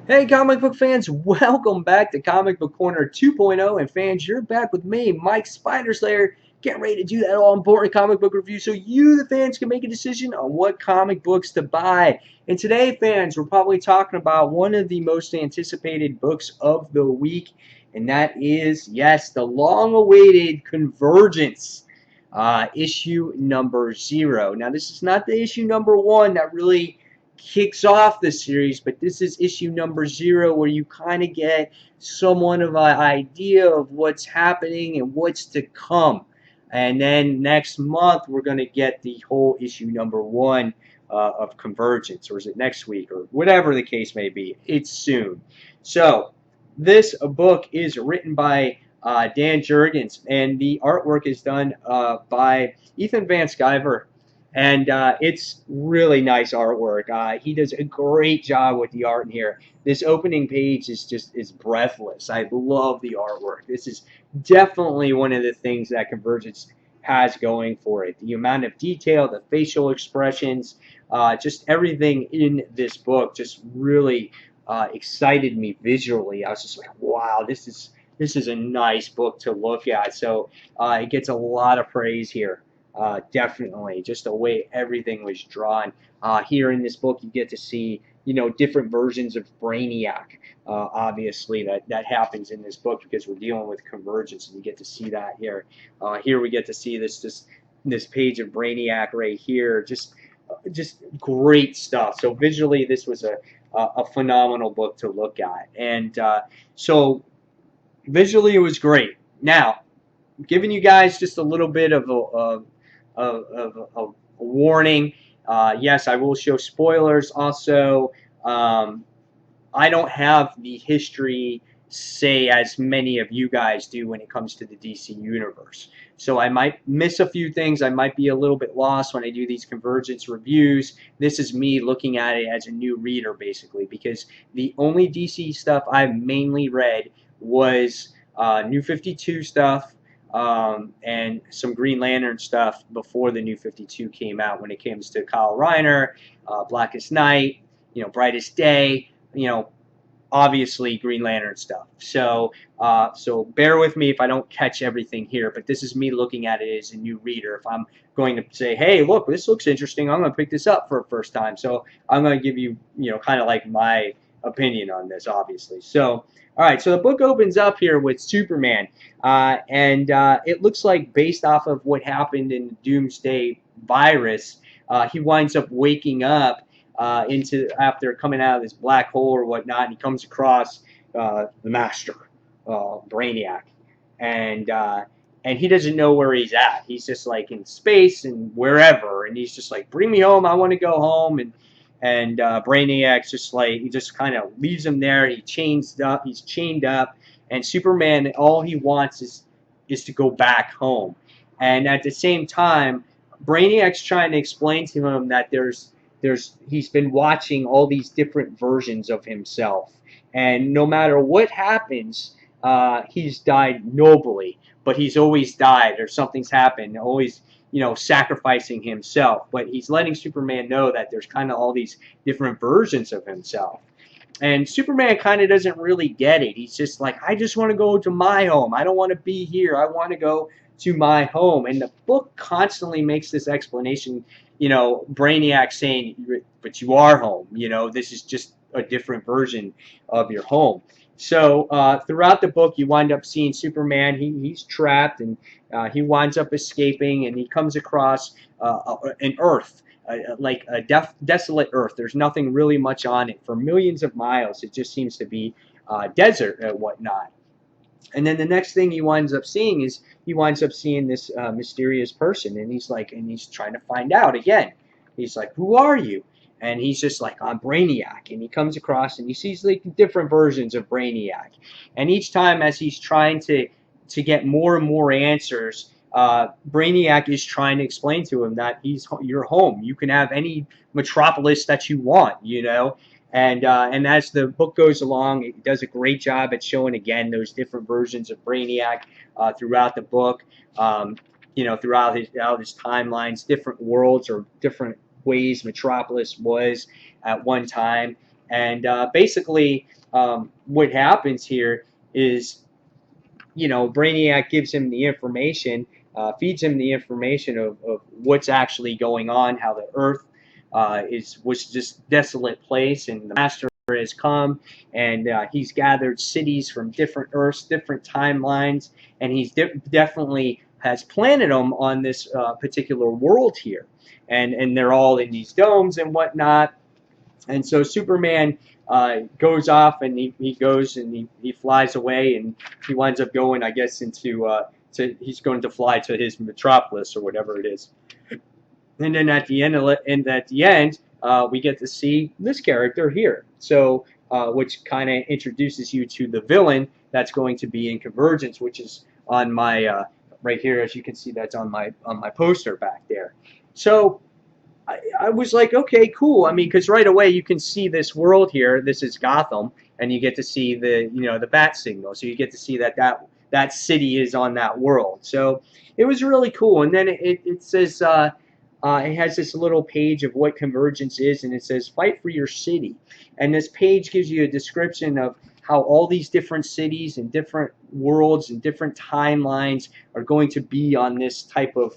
Hey, comic book fans, welcome back to Comic Book Corner 2.0. And fans, you're back with me, Mike Spiderslayer, getting ready to do that all important comic book review so you, the fans, can make a decision on what comic books to buy. And today, fans, we're probably talking about one of the most anticipated books of the week, and that is, yes, the long awaited Convergence. Issue number 0. Now, this is not the issue number 1 that really kicks off the series, but this is issue number 0 where you kind of get somewhat of an idea of what's happening and what's to come. And then next month we're going to get the whole issue number 1 of Convergence, or is it next week, or whatever the case may be. It's soon. So this book is written by Dan Jurgens, and the artwork is done by Ethan Van Sciver, and it's really nice artwork. He does a great job with the art in here. This opening page is breathless. I love the artwork. This is definitely one of the things that Convergence has going for it. The amount of detail, the facial expressions, just everything in this book just really excited me visually. I was just like, wow, this is a nice book to look at. So it gets a lot of praise here. Definitely, just the way everything was drawn. Here in this book, you get to see, different versions of Brainiac. Obviously, that happens in this book because we're dealing with Convergence, and you get to see that here. Here we get to see this page of Brainiac right here. Just great stuff. So visually, this was a phenomenal book to look at, and so visually, it was great. Now, giving you guys just a little bit of a warning. Yes, I will show spoilers. Also, I don't have the history, say, as many of you guys do when it comes to the DC universe. So I might miss a few things. I might be a little bit lost when I do these Convergence reviews. This is me looking at it as a new reader, basically, because the only DC stuff I've mainly read was New 52 stuff, and some Green Lantern stuff before the New 52 came out when it comes to Kyle Reiner, Blackest Night, Brightest Day, obviously Green Lantern stuff. So bear with me if I don't catch everything here, but this is me looking at it as a new reader. If I'm going to say, hey, look, this looks interesting, I'm going to pick this up for a first time. So I'm going to give you, kind of like my opinion on this, obviously. So, all right, so the book opens up here with Superman, and it looks like based off of what happened in the Doomsday virus, he winds up waking up into after coming out of this black hole or whatnot, and he comes across the Master, Brainiac, and and he doesn't know where he's at. He's just like in space and wherever, and he's just like, "Bring me home. I want to go home." And Brainiac's just like, he just kind of leaves him there. He's chained up, and Superman, all he wants is to go back home. And at the same time, Brainiac's trying to explain to him that he's been watching all these different versions of himself, and no matter what happens, he's died nobly, but he's always died or something's happened, always sacrificing himself. But he's letting Superman know that there's kind of all these different versions of himself. And Superman kind of doesn't really get it. He's just like, I just want to go to my home. I don't want to be here. I want to go to my home. And the book constantly makes this explanation, Brainiac saying, but you are home. This is just a different version of your home. So throughout the book, you wind up seeing Superman. He's trapped, and he winds up escaping, and he comes across an Earth, like a desolate Earth. There's nothing really much on it for millions of miles. It just seems to be desert and whatnot. And then the next thing he winds up seeing is this mysterious person, and he's trying to find out again. He's like, "Who are you?" And he's just like, "I'm Brainiac." And he comes across and he sees like different versions of Brainiac. And each time as he's trying to get more and more answers, Brainiac is trying to explain to him that you're home. You can have any metropolis that you want. And as the book goes along, it does a great job at showing again those different versions of Brainiac throughout the book. Throughout his timelines, different worlds or different ways Metropolis was at one time. And basically, what happens here is, Brainiac gives him the information, feeds him the information of what's actually going on, how the Earth was just desolate place, and the Master has come, and he's gathered cities from different Earths, different timelines, and he's definitely has planted them on this particular world here, and they're all in these domes and whatnot. And so Superman goes off, and he goes and he flies away, and he winds up going, I guess, he's going to fly to his metropolis or whatever it is. And then at the end, we get to see this character here. So, which kind of introduces you to the villain that's going to be in Convergence, which is on my right here, as you can see, that's on my poster back there. So I was like, okay, cool. I mean, because right away you can see this world here. This is Gotham, and you get to see the bat signal. So you get to see that city is on that world. So it was really cool. And then it says it has this little page of what Convergence is, and it says fight for your city. And this page gives you a description of how all these different cities and different worlds and different timelines are going to be on this type of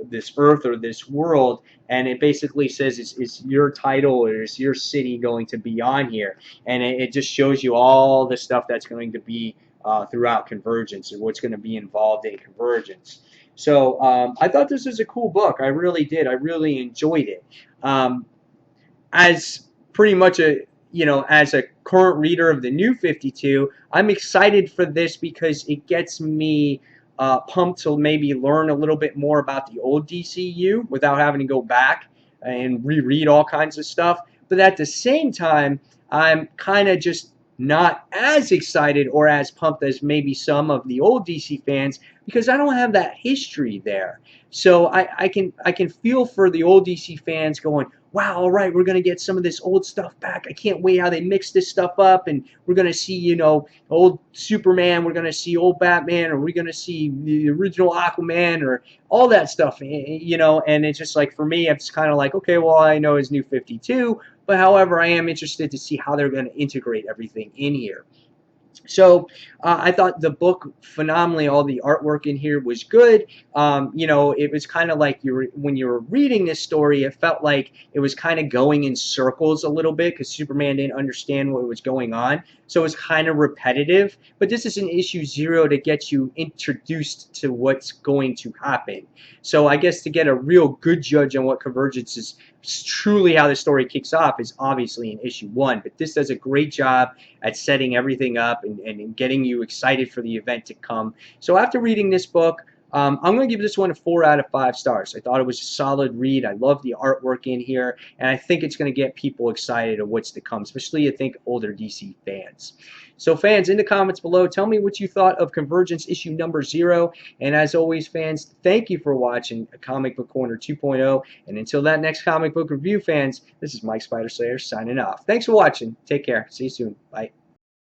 this Earth or this world, and it basically says is your title or is your city going to be on here, and it just shows you all the stuff that's going to be throughout Convergence and what's going to be involved in Convergence. So I thought this was a cool book. I really did. I really enjoyed it. As pretty much as a current reader of the New 52, I'm excited for this because it gets me pumped to maybe learn a little bit more about the old DCU without having to go back and reread all kinds of stuff. But at the same time, I'm kind of just not as excited or as pumped as maybe some of the old DC fans because I don't have that history there. So I can feel for the old DC fans going, wow, all right, we're going to get some of this old stuff back. I can't wait how they mix this stuff up, and we're going to see, old Superman, we're going to see old Batman, or we're going to see the original Aquaman, or all that stuff, and it's just like, for me, it's kind of like, okay, well, I know his New 52, but however, I am interested to see how they're going to integrate everything in here. So I thought the book phenomenally. All the artwork in here was good. It was kind of like when you were reading this story, it felt like it was kind of going in circles a little bit because Superman didn't understand what was going on. So it was kind of repetitive. But this is an issue 0 to get you introduced to what's going to happen. So I guess to get a real good judge on what Convergence is truly how the story kicks off is obviously in issue 1. But this does a great job at setting everything up and getting you excited for the event to come. So after reading this book, I'm going to give this one a 4 out of 5 stars. I thought it was a solid read. I love the artwork in here, and I think it's going to get people excited of what's to come, especially, I think, older DC fans. So fans, in the comments below, tell me what you thought of Convergence issue number 0. And as always, fans, thank you for watching Comic Book Corner 2.0. And until that next comic book review, fans, this is Mike Spider Slayer signing off. Thanks for watching. Take care. See you soon. Bye.